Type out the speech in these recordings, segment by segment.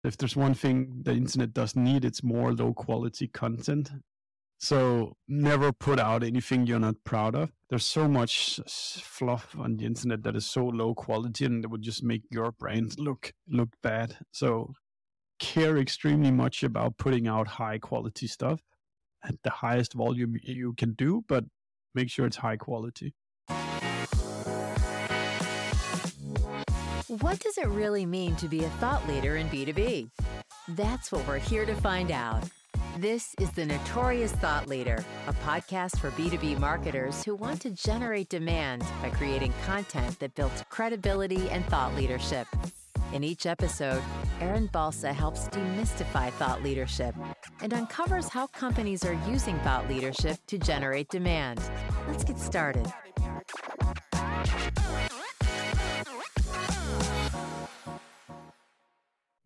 If there's one thing the internet doesn't need, it's more low quality content. So never put out anything you're not proud of. There's so much fluff on the internet that is so low quality and it would just make your brand look bad. So care extremely much about putting out high quality stuff at the highest volume you can do, but make sure it's high quality. What does it really mean to be a thought leader in B2B? That's what we're here to find out. This is the Notorious Thought Leader, a podcast for B2B marketers who want to generate demand by creating content that builds credibility and thought leadership. In each episode, Erin Balsa helps demystify thought leadership and uncovers how companies are using thought leadership to generate demand. Let's get started.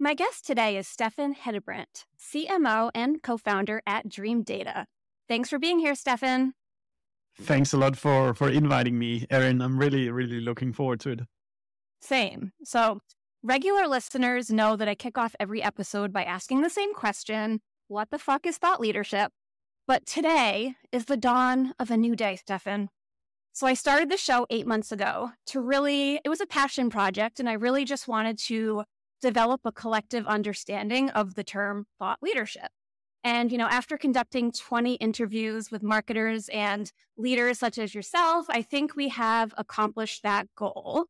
My guest today is Steffen Hedebrandt, CMO and co-founder at Dreamdata. Thanks for being here, Steffen. Thanks a lot for inviting me, Erin. I'm really looking forward to it. Same. So regular listeners know that I kick off every episode by asking the same question: what the fuck is thought leadership? But today is the dawn of a new day, Steffen. So I started the show 8 months ago it was a passion project, and I really just wanted to develop a collective understanding of the term thought leadership. And, after conducting 20 interviews with marketers and leaders such as yourself, I think we have accomplished that goal.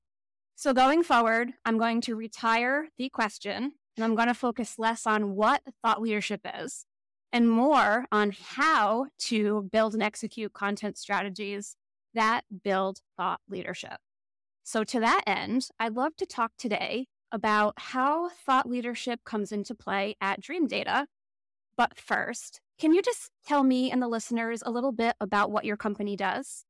So going forward, I'm going to retire the question, and I'm going to focus less on what thought leadership is and more on how to build and execute content strategies that build thought leadership. So to that end, I'd love to talk today about how thought leadership comes into play at Dreamdata. But first, can you just tell me and the listeners a little bit about what your company does?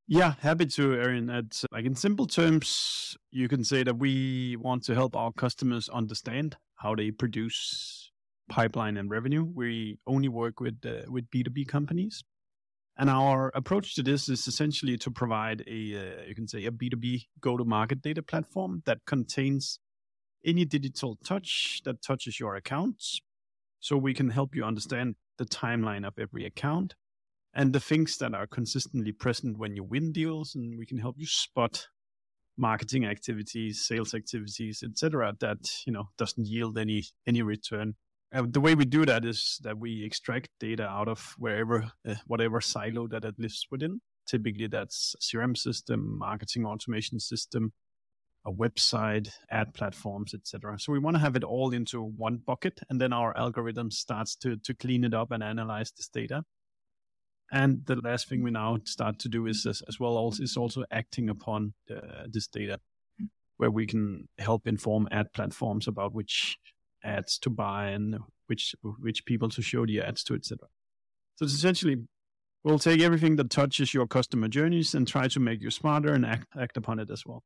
Yeah, happy to, Erin. In simple terms, you can say that we want to help our customers understand how they produce pipeline and revenue. We only work with B2B companies. And our approach to this is essentially to provide a B2B go-to-market data platform that contains any digital touch that touches your accounts. So we can help you understand the timeline of every account and the things that are consistently present when you win deals. And we can help you spot marketing activities, sales activities, etc. that, doesn't yield any return. The way we do that is that we extract data out of whatever silo that it lives within. Typically, that's a CRM system, marketing automation system, a website, ad platforms, etc. So we want to have it all into one bucket, and then our algorithm starts to clean it up and analyze this data. And the last thing we now start to do is also acting upon this data, where we can help inform ad platforms about which ads to buy and which people to show the ads to, etc. So it's essentially, we'll take everything that touches your customer journeys and try to make you smarter and act upon it as well.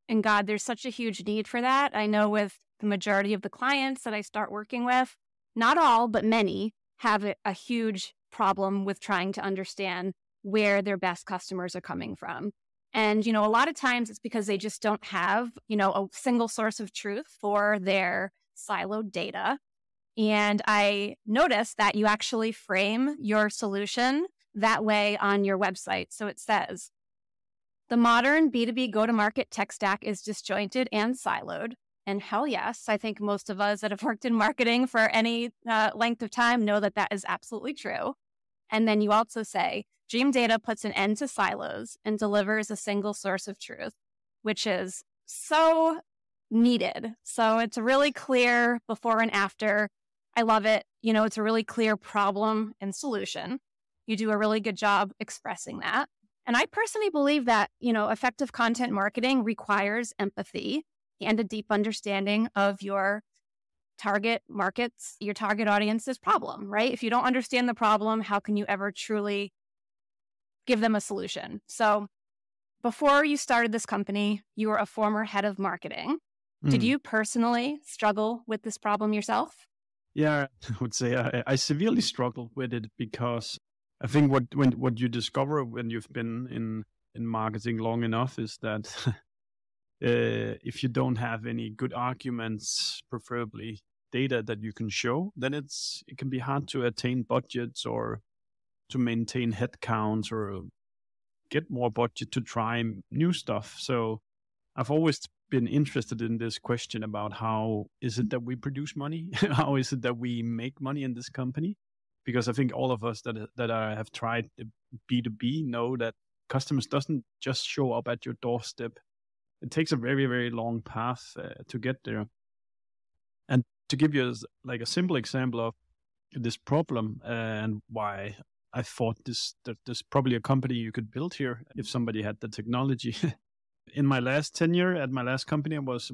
And God, there's such a huge need for that. I know with the majority of the clients that I start working with, not all, but many have a huge problem with trying to understand where their best customers are coming from. And, a lot of times it's because they just don't have, a single source of truth for their siloed data. And I noticed that you actually frame your solution that way on your website. So it says, the modern B2B go-to-market tech stack is disjointed and siloed. And hell yes, I think most of us that have worked in marketing for any length of time know that is absolutely true. And then you also say, Dreamdata puts an end to silos and delivers a single source of truth, which is so needed. So it's a really clear before and after. I love it. It's a really clear problem and solution. You do a really good job expressing that. And I personally believe that, effective content marketing requires empathy and a deep understanding of your target markets, your target audience's problem, right? If you don't understand the problem, how can you ever truly give them a solution? So before you started this company, you were a former head of marketing. Did you personally struggle with this problem yourself? Yeah, I would say I severely struggled with it because I think what you discover when you've been in marketing long enough is that if you don't have any good arguments, preferably data that you can show, then it can be hard to attain budgets or to maintain headcounts or get more budget to try new stuff. So I've always been interested in this question about how is it that we produce money? How is it that we make money in this company? Because I think all of us that have tried the B2B know that customers doesn't just show up at your doorstep. It takes a very, very long path to get there. And to give you a simple example of this problem and why I thought that there's probably a company you could build here if somebody had the technology. In my last tenure at my last company, I was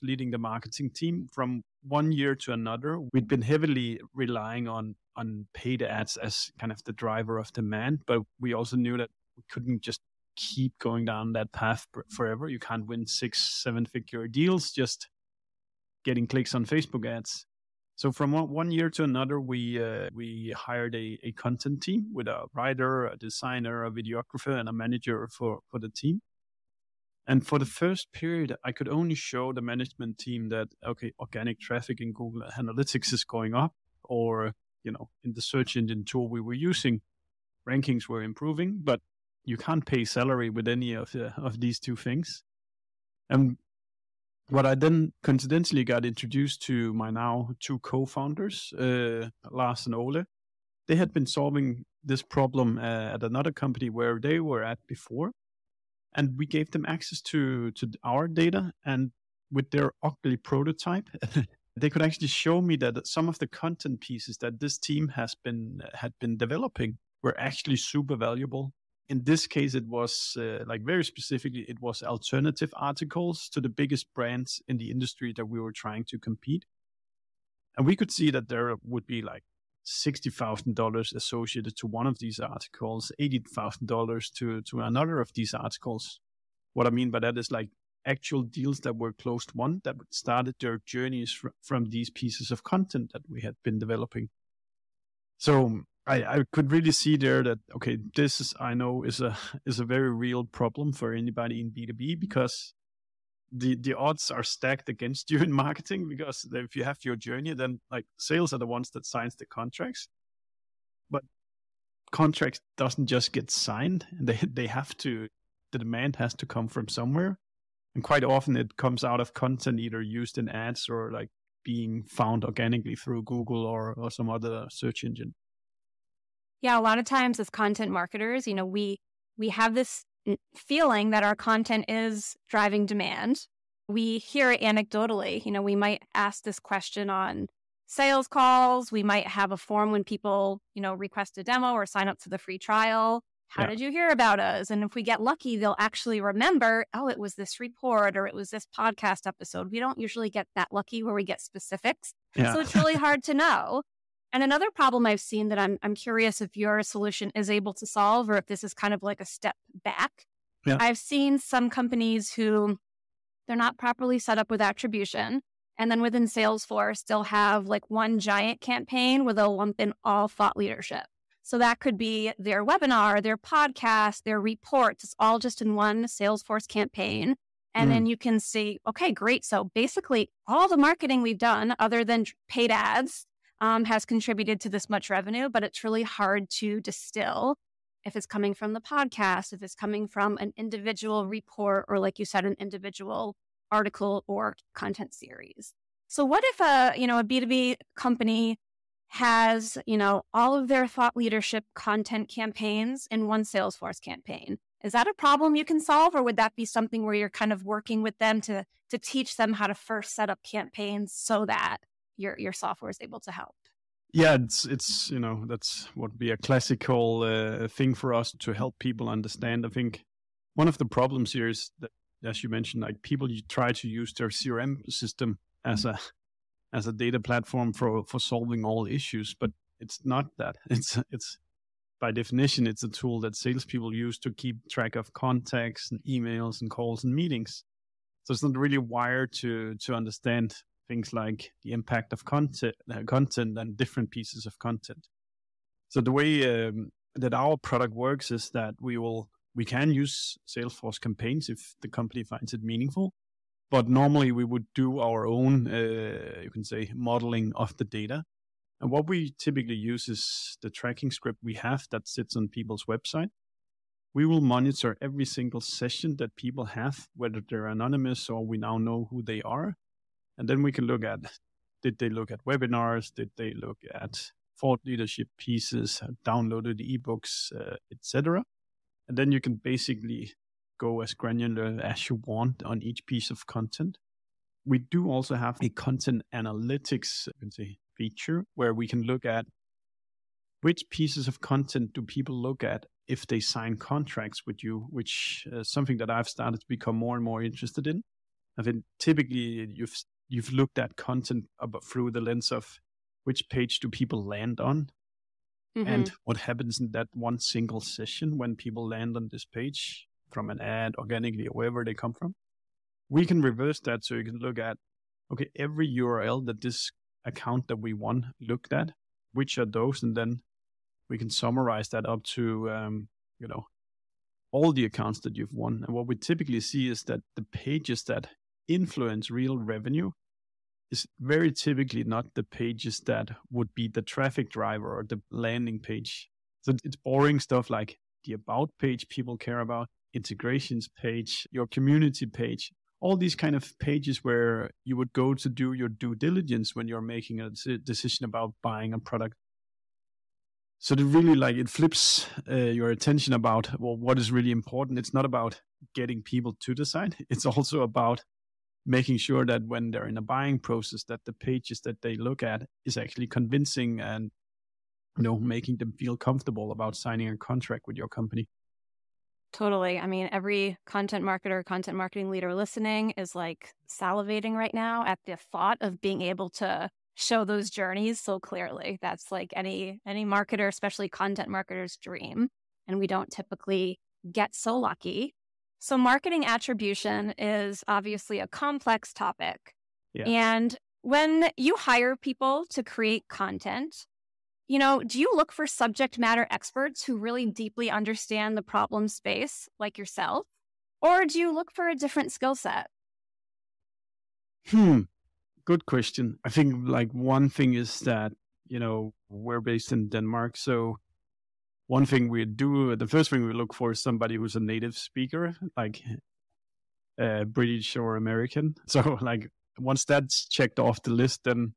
leading the marketing team. From one year to another, we'd been heavily relying on paid ads as kind of the driver of demand, but we also knew that we couldn't just keep going down that path forever. You can't win 6-7 figure deals just getting clicks on Facebook ads. So from one year to another, we hired a content team with a writer, a designer, a videographer, and a manager for the team. And for the first period, I could only show the management team that, okay, organic traffic in Google Analytics is going up, or, in the search engine tool we were using, rankings were improving, but you can't pay salary with any of these two things. And what I then coincidentally got introduced to my now two co-founders, Lars and Ole. They had been solving this problem at another company where they were at before. And we gave them access to our data, and with their ugly prototype, they could actually show me that some of the content pieces that this team had been developing were actually super valuable. In this case, it was very specifically, it was alternative articles to the biggest brands in the industry that we were trying to compete. And we could see that there would be like $60,000 associated to one of these articles, $80,000 to another of these articles. What I mean by that is like actual deals that were closed won, that started their journeys from these pieces of content that we had been developing. So I could really see there that, okay, this is a very real problem for anybody in B2B, because the odds are stacked against you in marketing, because if you have your journey, then like sales are the ones that signs the contracts, but contracts doesn't just get signed. They have to, the demand has to come from somewhere. And quite often it comes out of content either used in ads or like being found organically through Google or some other search engine. Yeah, a lot of times as content marketers, we have this feeling that our content is driving demand. We hear it anecdotally. We might ask this question on sales calls. We might have a form when people, request a demo or sign up for the free trial. How did you hear about us? And if we get lucky, they'll actually remember, oh, it was this report or it was this podcast episode. We don't usually get that lucky where we get specifics. Yeah. So it's really hard to know. And another problem I've seen that I'm curious if your solution is able to solve, or if this is kind of like a step back. Yeah. I've seen some companies who they're not properly set up with attribution. And then within Salesforce, they'll have like one giant campaign where they'll lump in all thought leadership. So that could be their webinar, their podcast, their reports. It's all just in one Salesforce campaign. And then you can see, okay, great. So basically all the marketing we've done other than paid ads has contributed to this much revenue, but it's really hard to distill if it's coming from the podcast, if it's coming from an individual report, or like you said, an individual article or content series. So what if a B2B company has, all of their thought leadership content campaigns in one Salesforce campaign? Is that a problem you can solve, or would that be something where you're kind of working with them to teach them how to first set up campaigns so that your software is able to help? Yeah, it's that's what would be a classical thing for us to help people understand. I think one of the problems here is that, as you mentioned, like people try to use their CRM system as a data platform for solving all issues, but it's not that. It's by definition, it's a tool that salespeople use to keep track of contacts and emails and calls and meetings. So it's not really wired to understand things like the impact of content and different pieces of content. So the way that our product works is that we will We can use Salesforce campaigns if the company finds it meaningful. But normally we would do our own, you can say, modeling of the data. And what we typically use is the tracking script we have that sits on people's website. We will monitor every single session that people have, whether they're anonymous or we now know who they are. And then we can look at, did they look at webinars? Did they look at thought leadership pieces, downloaded ebooks, etc.? And then you can basically go as granular as you want on each piece of content. We do also have a content analytics, you can say, feature where we can look at which pieces of content do people look at if they sign contracts with you, which is something that I've started to become more and more interested in. I think typically you've looked at content through the lens of which page do people land on, and what happens in that one single session when people land on this page from an ad, organically, or wherever they come from. We can reverse that so you can look at, okay, every URL that this account that we won looked at, which are those, and then we can summarize that up to, all the accounts that you've won. And what we typically see is that the pages that influence real revenue is very typically not the pages that would be the traffic driver or the landing page. So it's boring stuff like the about page people care about, integrations page, your community page, all these kind of pages where you would go to do your due diligence when you're making a decision about buying a product. So it flips your attention about, what is really important. It's not about getting people to the site. It's also about making sure that when they're in a buying process, that the pages that they look at is actually convincing and, making them feel comfortable about signing a contract with your company. Totally. I mean, every content marketer, content marketing leader listening is like salivating right now at the thought of being able to show those journeys so clearly. That's like any marketer, especially content marketer's dream. And we don't typically get so lucky. So marketing attribution is obviously a complex topic. Yeah. And when you hire people to create content, do you look for subject matter experts who really deeply understand the problem space like yourself? Or do you look for a different skill set? Good question. I think one thing is that, we're based in Denmark. So one thing the first thing we look for is somebody who's a native speaker, like British or American. So once that's checked off the list, then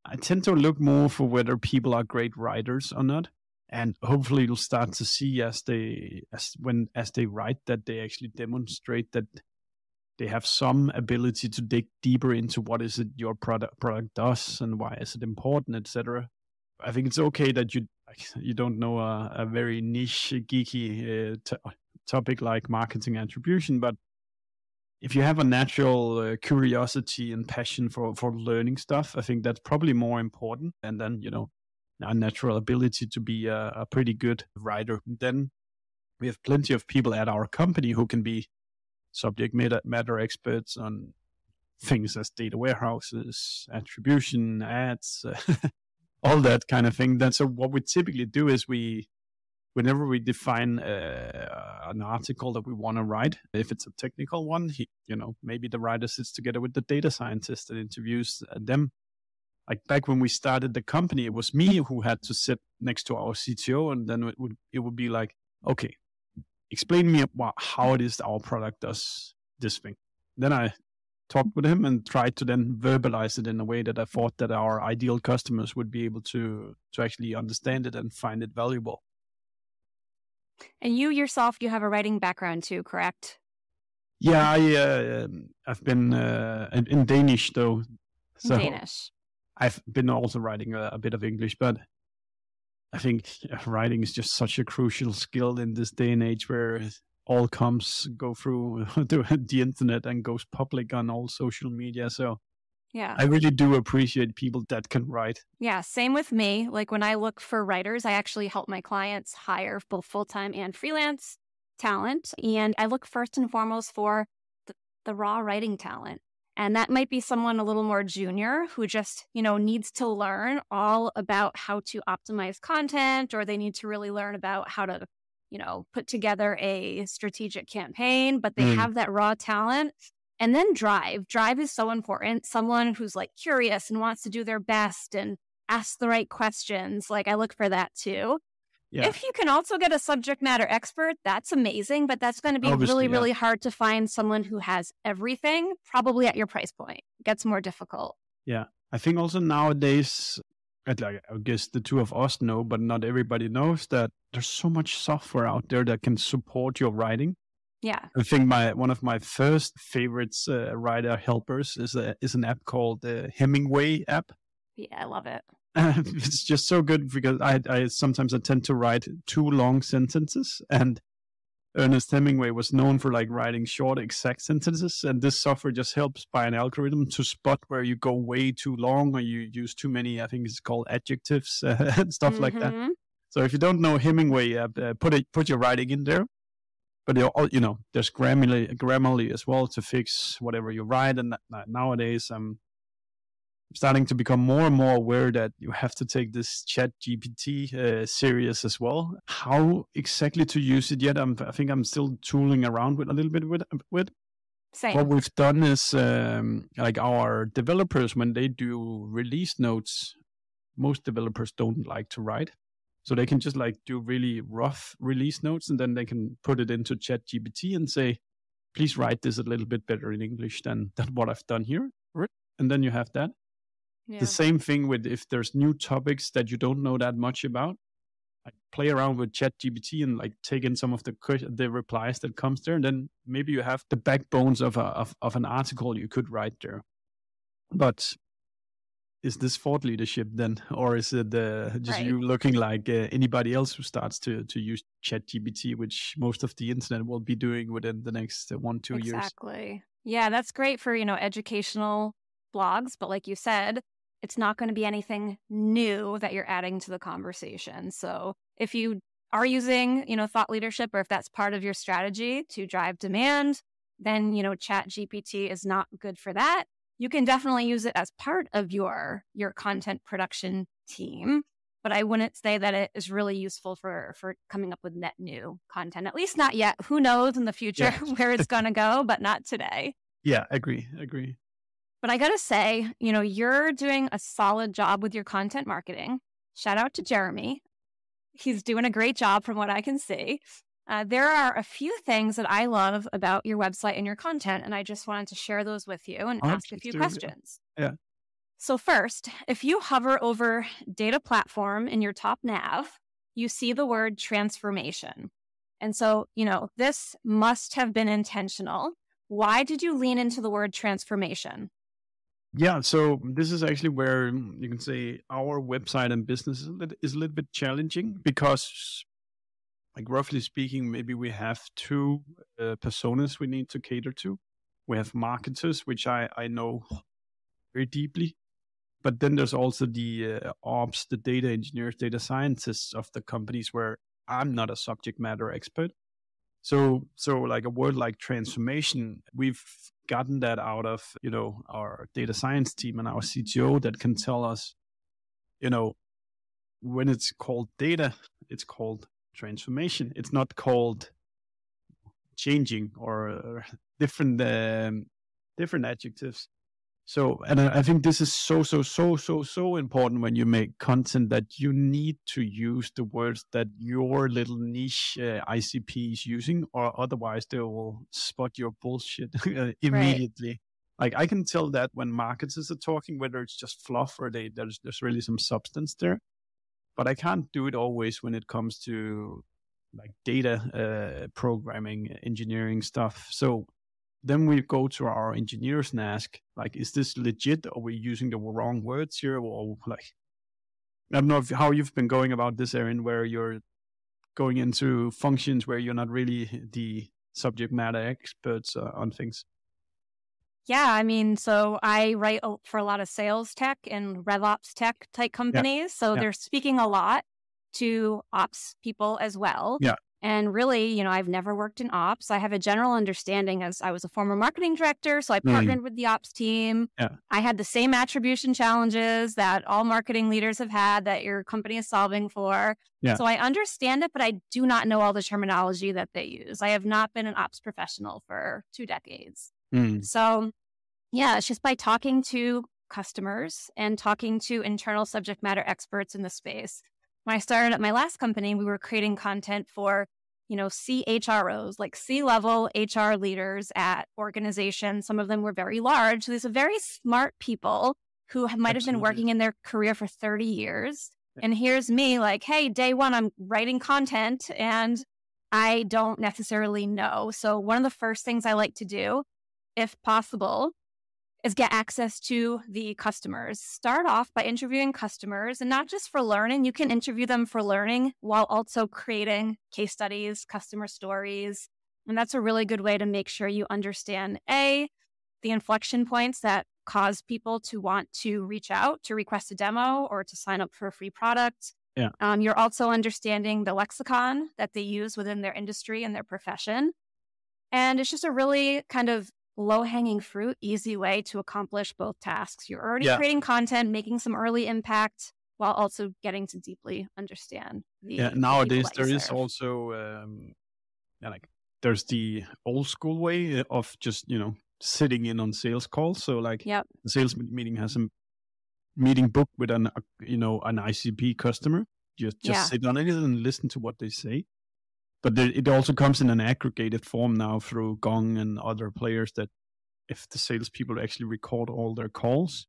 I tend to look more for whether people are great writers or not. And hopefully you'll start to see as they write that they actually demonstrate that they have some ability to dig deeper into what is it your product does and why is it important, etc. I think it's okay that you don't know a very niche, geeky topic like marketing attribution, but if you have a natural curiosity and passion for learning stuff, I think that's probably more important. And then, a natural ability to be a pretty good writer. Then we have plenty of people at our company who can be subject matter experts on things as data warehouses, attribution, ads, all that kind of thing. So what we typically do is whenever we define an article that we want to write, if it's a technical one, maybe the writer sits together with the data scientist and interviews them. Like back when we started the company, it was me who had to sit next to our CTO, and then it would be like, okay, explain to me how it is our product does this thing. Then I talked with him and tried to then verbalize it in a way that I thought that our ideal customers would be able to actually understand it and find it valuable. And you yourself, you have a writing background too, correct? Yeah, I've been in Danish though. So Danish. I've been also writing a bit of English, but I think writing is just such a crucial skill in this day and age where all comms go through the internet and goes public on all social media. So yeah, I really do appreciate people that can write. Yeah, same with me. Like when I look for writers, I actually help my clients hire both full-time and freelance talent. And I look first and foremost for the raw writing talent. And that might be someone a little more junior who just, needs to learn all about how to optimize content, or they need to really learn about how to put together a strategic campaign, but they have that raw talent. And then drive. Drive is so important. Someone who's like curious and wants to do their best and ask the right questions. Like I look for that too. Yeah. If you can also get a subject matter expert, that's amazing, but that's going to be really hard to find someone who has everything, probably at your price point. It gets more difficult. Yeah. I think also nowadays, I guess the two of us know, but not everybody knows that there's so much software out there that can support your writing. Yeah. I think one of my first favorites writer helpers is an app called the Hemingway app. Yeah, I love it. It's just so good because I sometimes tend to write too long sentences, and Ernest Hemingway was known for like writing short, exact sentences, and this software just helps by an algorithm to spot where you go way too long or you use too many, I think it's called adjectives and stuff like that. So if you don't know Hemingway, put your writing in there. But there's Grammarly as well to fix whatever you write. And nowadays, I'm starting to become more and more aware that you have to take this Chat GPT serious as well. How exactly to use it yet? I think I'm still tooling around with a little bit with. Same. What we've done is like our developers, when they do release notes, most developers don't like to write. So they can just like do really rough release notes, and then they can put it into ChatGPT and say, please write this a little bit better in English than what I've done here. And then you have that. Yeah. The same thing with if there's new topics that you don't know that much about, like play around with ChatGPT and like take in some of the replies that comes there. And then maybe you have the backbones of an article you could write there. But is this thought leadership then, or is it just you looking like anybody else who starts to use ChatGPT, which most of the internet will be doing within the next 1-2 years? Exactly. Yeah, that's great for educational blogs, but like you said, it's not going to be anything new that you're adding to the conversation. So if you are using thought leadership, or if that's part of your strategy to drive demand, then ChatGPT is not good for that. You can definitely use it as part of your content production team, but I wouldn't say that it is really useful for coming up with net new content, at least not yet. Who knows in the future where it's going to go, but not today. Yeah, agree. But I got to say, you're doing a solid job with your content marketing. Shout out to Jeremy. He's doing a great job from what I can see. There are a few things that I love about your website and your content, and I just wanted to share those with you and ask a few questions. Yeah. So first, if you hover over data platform in your top nav, you see the word transformation. And so, this must have been intentional. Why did you lean into the word transformation? Yeah, so this is actually where you can say our website and business is a little bit challenging because, like roughly speaking, maybe we have two personas we need to cater to. We have marketers, which I know very deeply. But then there's also the ops, the data engineers, data scientists of the companies where I'm not a subject matter expert. So like a word like transformation, we've gotten that out of, our data science team and our CTO that can tell us, when it's called data, it's called transformation. It's not called changing or different adjectives. So, and I think this is so important when you make content, that you need to use the words that your little niche ICP is using, or otherwise they will spot your bullshit immediately. Right. Like I can tell that when marketers are talking, whether it's just fluff or there's really some substance there. But I can't do it always when it comes to like data programming, engineering stuff. So then we go to our engineers and ask, like, is this legit? Are we using the wrong words here? Or like, I don't know how you've been going about this, Erin, where you're going into functions where you're not really the subject matter experts on things. Yeah, I mean, so I write for a lot of sales tech and RevOps tech type companies. Yeah. So they're speaking a lot to ops people as well. Yeah. And really, I've never worked in ops. I have a general understanding as I was a former marketing director. So I partnered with the ops team. Yeah. I had the same attribution challenges that all marketing leaders have had that your company is solving for. Yeah. So I understand it, but I do not know all the terminology that they use. I have not been an ops professional for 2 decades. So yeah, it's just by talking to customers and talking to internal subject matter experts in the space. When I started at my last company, we were creating content for, CHROs, like C-level HR leaders at organizations. Some of them were very large. So these are very smart people who might have been working in their career for 30 years. And here's me like, hey, day one, I'm writing content and I don't necessarily know. So one of the first things I like to do, if possible, is get access to the customers. Start off by interviewing customers, and not just for learning. You can interview them for learning while also creating case studies, customer stories. And that's a really good way to make sure you understand, A, the inflection points that cause people to want to reach out to request a demo or to sign up for a free product. Yeah. You're also understanding the lexicon that they use within their industry and their profession. And it's just a really kind of low-hanging fruit, easy way to accomplish both tasks. You're already creating content, making some early impact, while also getting to deeply understand the nowadays the there is also there's the old school way of just sitting in on sales calls. So the sales meeting has a meeting booked with an ICP customer. Just sit on it and listen to what they say. But it also comes in an aggregated form now through Gong and other players that if the salespeople actually record all their calls,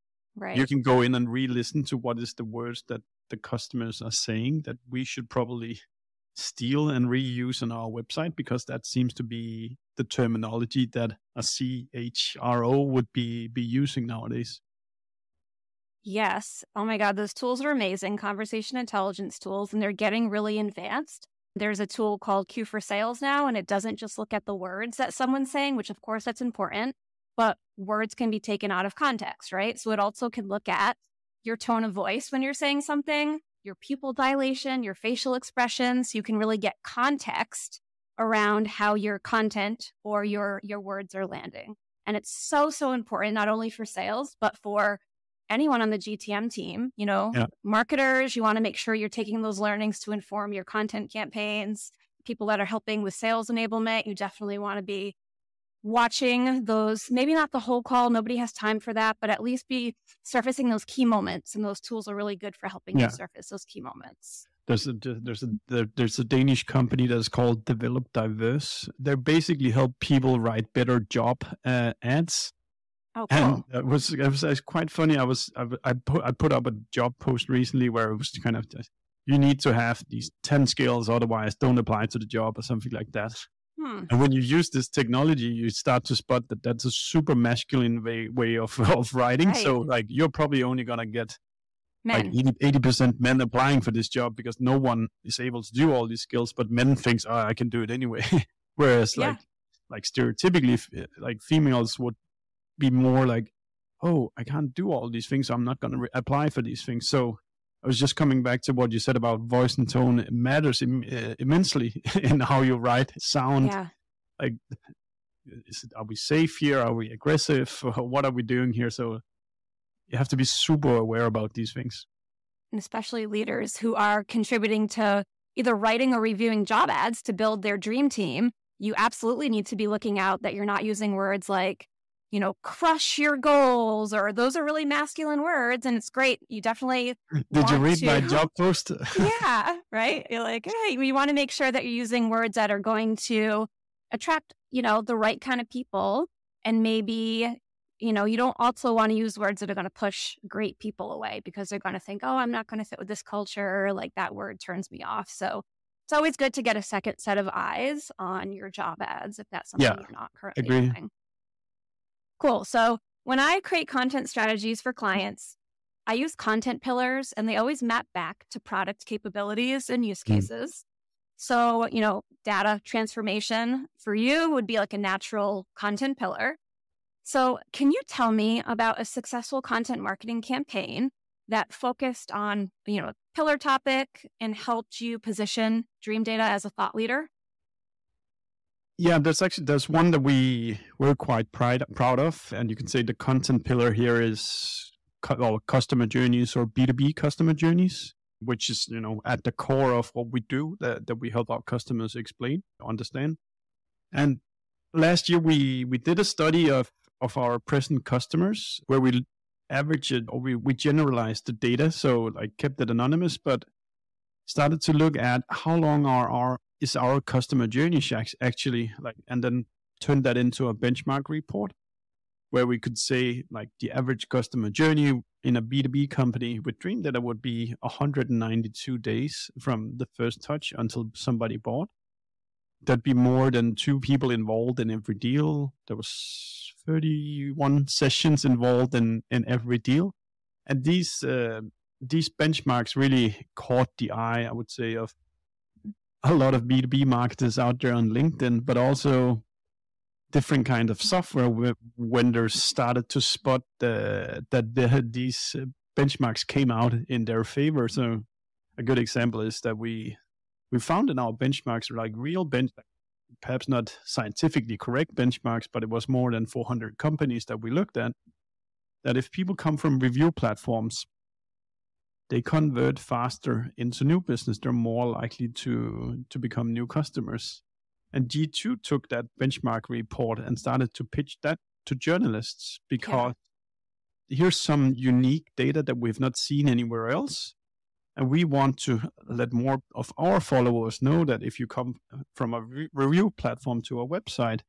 you can go in and re-listen to what is the words that the customers are saying that we should probably steal and reuse on our website, because that seems to be the terminology that a CHRO would be using nowadays. Yes. Oh my God, those tools are amazing. Conversation intelligence tools, and they're getting really advanced. There's a tool called Q for Sales now, and it doesn't just look at the words that someone's saying, which of course that's important, but words can be taken out of context, right? So it also can look at your tone of voice when you're saying something, your pupil dilation, your facial expressions. So you can really get context around how your content or your words are landing. And it's so, so important, not only for sales, but for anyone on the GTM team, marketers. You want to make sure you're taking those learnings to inform your content campaigns. People that are helping with sales enablement, you definitely want to be watching those, maybe not the whole call, nobody has time for that, but at least be surfacing those key moments. And those tools are really good for helping you surface those key moments. There's a Danish company that's called Develop Diverse. They basically help people write better job ads. Oh, cool. And it was quite funny. I put up a job post recently where it was kind of just, you need to have these 10 skills, otherwise don't apply to the job or something like that. And when you use this technology, you start to spot that that's a super masculine way of writing. Right. So you're probably only going to get men. 80% men applying for this job because no one is able to do all these skills, but men thinks, I can do it anyway. Whereas stereotypically, females would be more like, I can't do all these things, so I'm not going to apply for these things. So I was just coming back to what you said about voice and tone. It matters immensely in how you write, sound. Yeah. Are we safe here? Are we aggressive? What are we doing here? So you have to be super aware about these things. And especially leaders who are contributing to either writing or reviewing job ads to build their dream team. You absolutely need to be looking out that you're not using words like, crush your goals, or those are really masculine words. And it's great. You definitely Did you read my job post? Yeah, right. You're like, hey, you want to make sure that you're using words that are going to attract, the right kind of people. And maybe, you don't also want to use words that are going to push great people away because they're going to think, I'm not going to fit with this culture. Like that word turns me off. So it's always good to get a second set of eyes on your job ads if that's something you're not currently doing. Cool. So when I create content strategies for clients, I use content pillars, and they always map back to product capabilities and use cases. So, data transformation for you would be like a natural content pillar. So can you tell me about a successful content marketing campaign that focused on, pillar topic and helped you position Dreamdata as a thought leader? Yeah, there's one that we're quite proud of, and you can say the content pillar here is customer journeys or B2B customer journeys, which is at the core of what we do that we help our customers explain, understand. And last year we did a study of our present customers where we averaged it, or we generalized the data, so I kept it anonymous, but started to look at how long is our customer journey actually, and then turned that into a benchmark report where we could say the average customer journey in a B2B company with Dreamdata would be 192 days from the first touch until somebody bought. That'd be more than 2 people involved in every deal. There was 31 sessions involved in every deal. And these benchmarks really caught the eye, I would say, of a lot of B2B marketers out there on LinkedIn, but also different kind of software vendors started to spot that these benchmarks came out in their favor. So a good example is that we found in our benchmarks real perhaps not scientifically correct benchmarks, but it was more than 400 companies that we looked at, that if people come from review platforms, they convert faster into new business. They're more likely to become new customers. And G2 took that benchmark report and started to pitch that to journalists because here's some unique data that we've not seen anywhere else. And we want to let more of our followers know that if you come from a review platform to a website,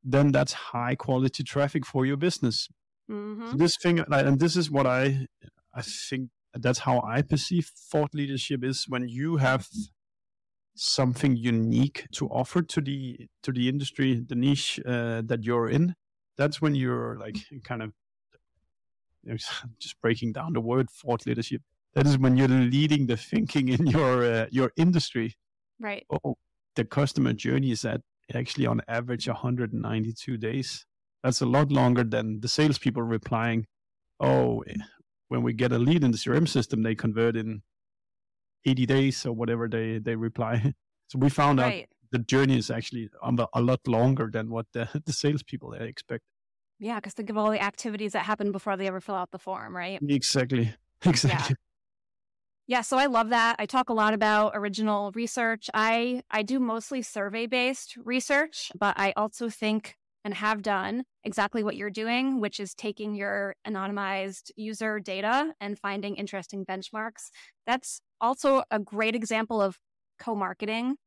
then that's high quality traffic for your business. Mm-hmm. So this thing, and this is what I think, that's how I perceive thought leadership is when you have something unique to offer to the industry, the niche that you're in. That's when you're kind of just breaking down the word thought leadership. That is when you're leading the thinking in your industry. Right. Oh, the customer journey is at actually on average 192 days. That's a lot longer than the salespeople replying, oh, when we get a lead in the CRM system, they convert in 80 days or whatever they reply. So we found out the journey is actually a lot longer than what the salespeople expect. Yeah, because think of all the activities that happen before they ever fill out the form, right? Exactly. Yeah, so I love that. I talk a lot about original research. I do mostly survey-based research, but I also think and have done exactly what you're doing, which is taking your anonymized user data and finding interesting benchmarks. That's also a great example of co-marketing,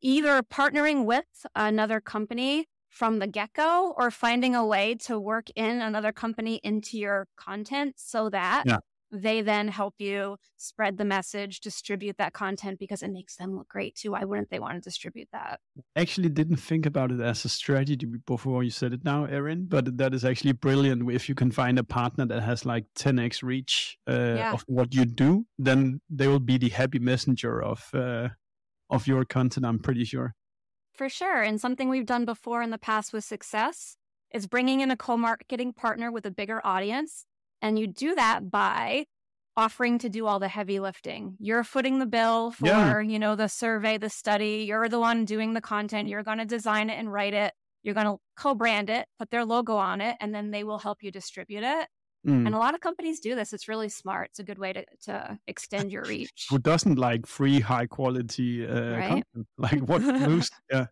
either partnering with another company from the get-go or finding a way to work in another company into your content so that they then help you spread the message, distribute that content because it makes them look great too. Why wouldn't they want to distribute that? Actually didn't think about it as a strategy before you said it now, Erin, but that is actually brilliant. If you can find a partner that has 10x reach of what you do, then they will be the happy messenger of your content, I'm pretty sure. For sure. And something we've done before in the past with success is bringing in a co-marketing partner with a bigger audience. And you do that by offering to do all the heavy lifting. You're footing the bill for, the survey, the study. You're the one doing the content. You're going to design it and write it. You're going to co-brand it, put their logo on it, and then they will help you distribute it. And a lot of companies do this. It's really smart. It's a good way to extend your reach. Who doesn't like free, high quality content? What lose? Yeah.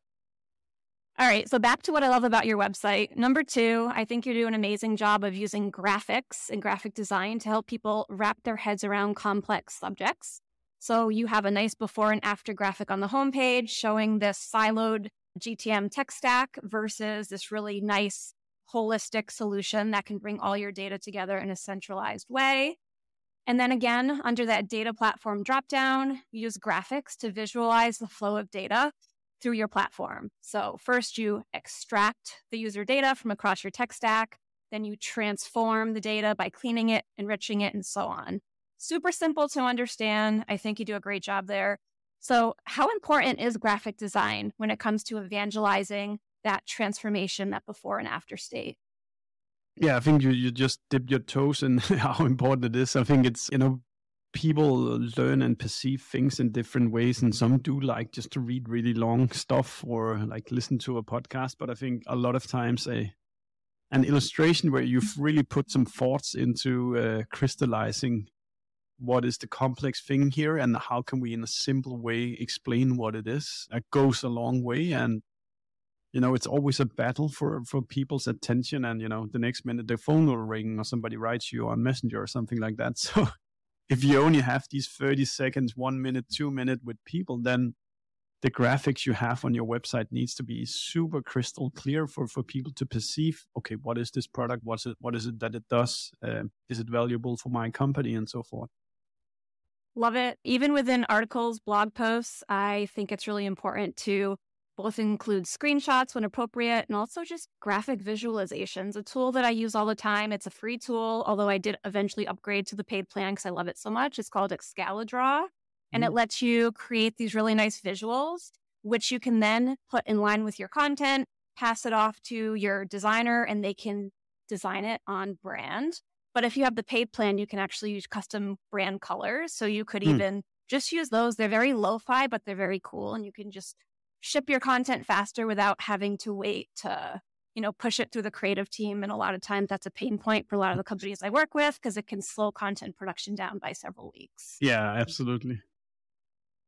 All right. So back to what I love about your website. Number 2, I think you do an amazing job of using graphics and graphic design to help people wrap their heads around complex subjects. So you have a nice before and after graphic on the homepage showing this siloed GTM tech stack versus this really nice holistic solution that can bring all your data together in a centralized way. And then again, under that data platform dropdown, use graphics to visualize the flow of data through your platform. So first you extract the user data from across your tech stack, then you transform the data by cleaning it, enriching it, and so on. Super simple to understand. I think you do a great job there. So how important is graphic design when it comes to evangelizing that transformation, that before and after state? Yeah, I think you just dip your toes in how important it is. I think it's, people learn and perceive things in different ways, and some do like just to read really long stuff or like listen to a podcast. But I think a lot of times an illustration where you've really put some thoughts into crystallizing what is the complex thing here and how can we in a simple way explain what it is, that goes a long way. And it's always a battle for people's attention, and the next minute their phone will ring or somebody writes you on Messenger or something like that. So if you only have these 30 seconds, 1 minute, 2 minutes with people, then the graphics you have on your website needs to be super crystal clear for people to perceive, okay, what is this product? What is it that it does? Is it valuable for my company and so forth? Love it. Even within articles, blog posts, I think it's really important to both include screenshots when appropriate and also just graphic visualizations. A tool that I use all the time. It's a free tool, although I did eventually upgrade to the paid plan because I love it so much. It's called Excalidraw, and it lets you create these really nice visuals, which you can then put in line with your content, pass it off to your designer, and they can design it on brand. But if you have the paid plan, you can actually use custom brand colors. So you could even just use those. They're very lo-fi, but they're very cool, and you can just ship your content faster without having to wait to, push it through the creative team. And a lot of times that's a pain point for a lot of the companies I work with because it can slow content production down by several weeks. Yeah, absolutely.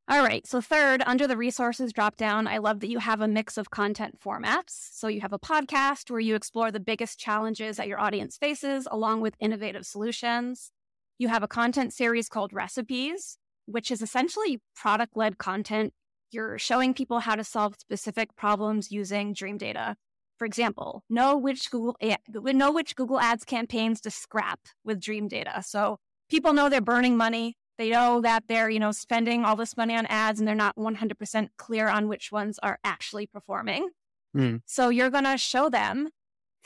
All right. So third, under the resources dropdown, I love that you have a mix of content formats. So you have a podcast where you explore the biggest challenges that your audience faces along with innovative solutions. You have a content series called Recipes, which is essentially product-led content. You're showing people how to solve specific problems using Dreamdata. For example, know which Google Ads campaigns to scrap with Dreamdata. So people know they're burning money. They know that they're, spending all this money on ads and they're not 100% clear on which ones are actually performing. So you're going to show them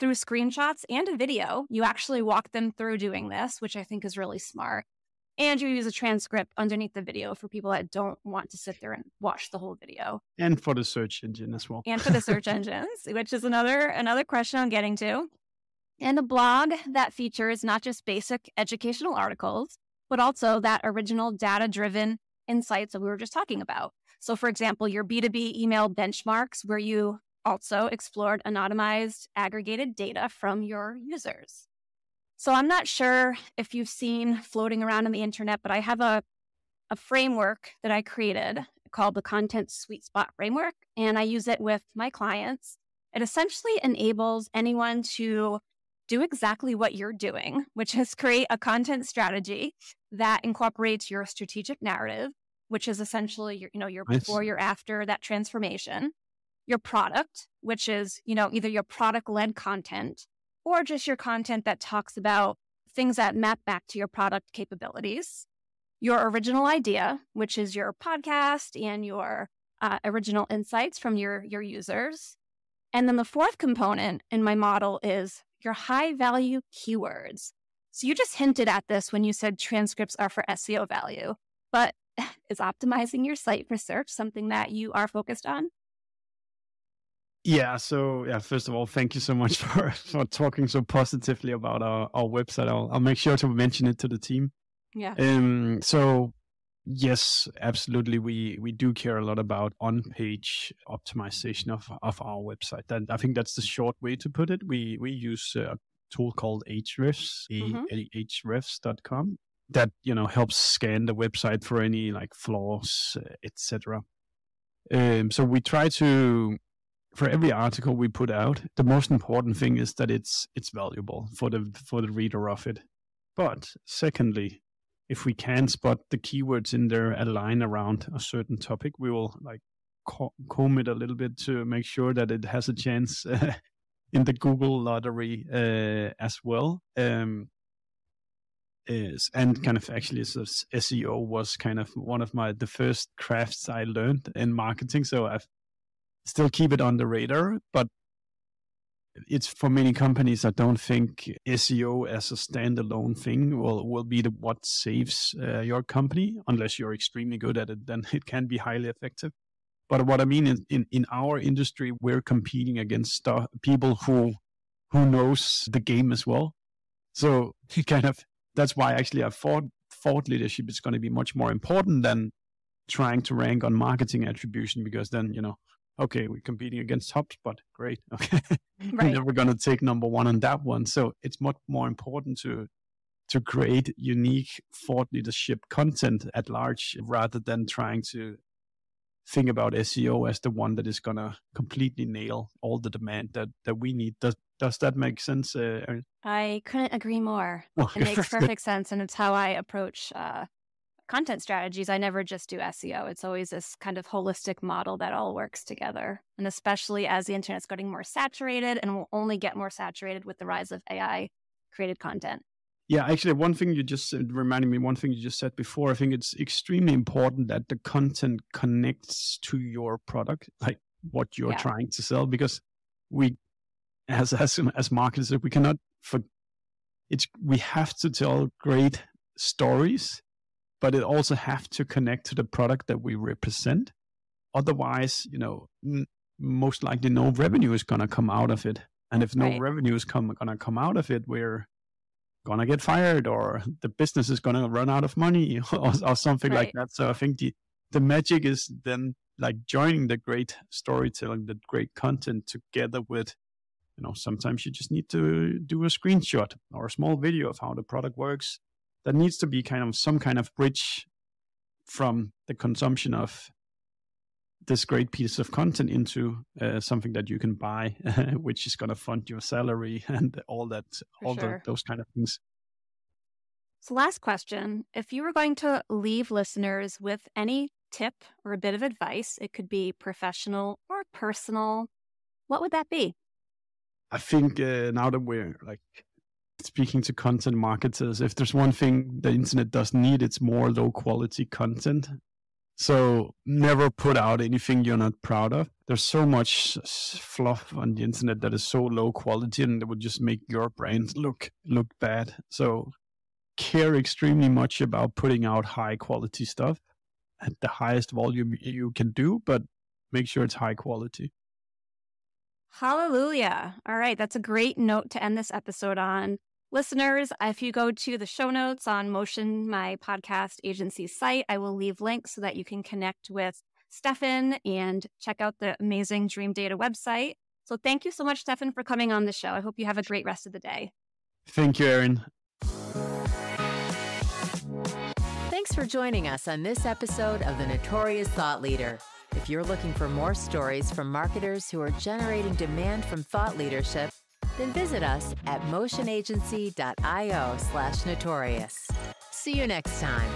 through screenshots and a video. You actually walk them through doing this, which I think is really smart. And you use a transcript underneath the video for people that don't want to sit there and watch the whole video. And for the search engine as well. And for the search engines, which is another question I'm getting to. And a blog that features not just basic educational articles, but also that original data-driven insights that we were just talking about. So for example, your B2B email benchmarks, where you also explored anonymized aggregated data from your users. So I'm not sure if you've seen floating around on the internet, but I have a framework that I created called the Content Sweet Spot Framework, and I use it with my clients. It essentially enables anyone to do exactly what you're doing, which is create a content strategy that incorporates your strategic narrative, which is essentially your before, your after that transformation, your product, which is, either your product-led content or just your content that talks about things that map back to your product capabilities, your original idea, which is your podcast and your original insights from your users. And then the fourth component in my model is your high-value keywords. So you just hinted at this when you said transcripts are for SEO value, but is optimizing your site for search something that you are focused on? Yeah. So first of all, thank you so much for talking so positively about our website. I'll make sure to mention it to the team. Yeah. So yes, absolutely. We do care a lot about on-page optimization of our website. I think that's the short way to put it. We use a tool called Ahrefs, ahrefs.com, that helps scan the website for any like flaws, etc. So we try to, for every article we put out, the most important thing is that it's valuable for the reader of it. But secondly, if we can spot the keywords in there align around a certain topic, we will like comb it a little bit to make sure that it has a chance in the Google lottery as well. And kind of actually SEO was kind of one of the first crafts I learned in marketing. So I still keep it on the radar, but it's for many companies, I don't think SEO as a standalone thing will be what saves your company. Unless you're extremely good at it, then it can be highly effective. But what I mean is in our industry, we're competing against people who knows the game as well. So kind of that's why actually I thought thought leadership is going to be much more important than trying to rank on marketing attribution, because then, okay, we're competing against HubSpot. Great. Okay. Right. We're never going to take number one on that one. So it's much more important to create unique thought leadership content at large, rather than trying to think about SEO as the one that is going to completely nail all the demand that we need. Does that make sense, Erin? I couldn't agree more. Okay. It makes perfect sense. And it's how I approach content strategies. I never just do SEO. It's always this kind of holistic model that all works together. And especially as the internet's getting more saturated, and will only get more saturated with the rise of AI created content. Yeah, actually, one thing you just said before, I think it's extremely important that the content connects to your product, like what you're trying to sell, because we, as marketers, we cannot, we have to tell great stories, but it also have to connect to the product that we represent. Otherwise, most likely no revenue is going to come out of it. And if no revenue is going to come out of it, we're going to get fired, or the business is going to run out of money, or something like that. So I think the magic is then like joining the great storytelling, the great content together with, sometimes you just need to do a screenshot or a small video of how the product works. That needs to be some kind of bridge from the consumption of this great piece of content into something that you can buy, which is going to fund your salary and all that, those kind of things. So last question, if you were going to leave listeners with any tip or a bit of advice, it could be professional or personal, what would that be? I think now that we're speaking to content marketers, if there's one thing the internet doesn't need, it's more low quality content. So never put out anything you're not proud of. There's so much fluff on the internet that is so low quality, and it would just make your brand look bad. So care extremely much about putting out high quality stuff at the highest volume you can do, but make sure it's high quality. Hallelujah. All right. That's a great note to end this episode on. Listeners, if you go to the show notes on Motion, my podcast agency's site, I will leave links so that you can connect with Steffen and check out the amazing Dreamdata website. So thank you so much, Steffen, for coming on the show. I hope you have a great rest of the day. Thank you, Erin. Thanks for joining us on this episode of the Notorious Thought Leader. If you're looking for more stories from marketers who are generating demand from thought leadership, then visit us at motionagency.io/notorious. See you next time.